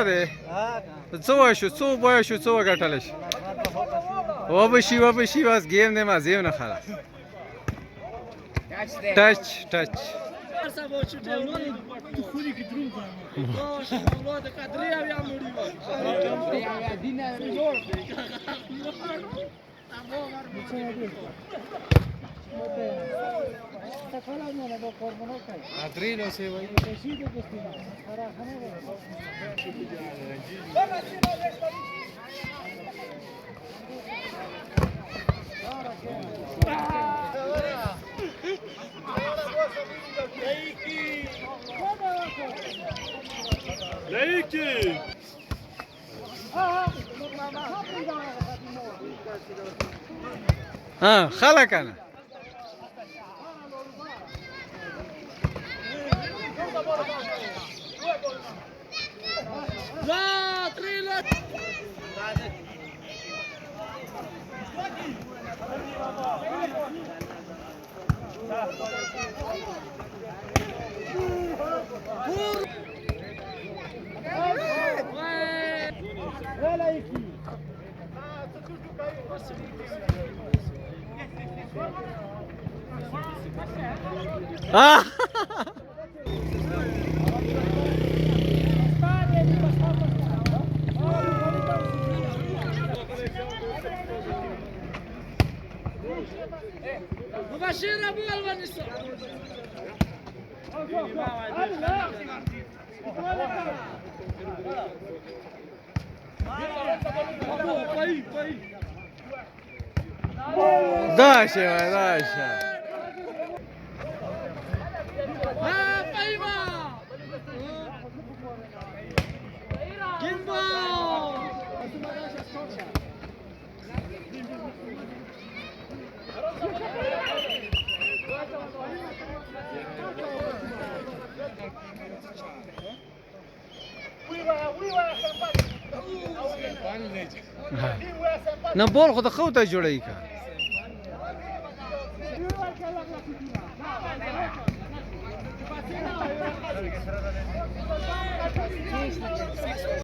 دی څه وای شو څه وای شو څه وګټلی شي وبشي بس گیم دی ما زیم نه خلاص ټچ Leiki! ها خلق انا لا تريلا مباشرة ابو الونس داشه نه بول خو د خو ته جوړی کا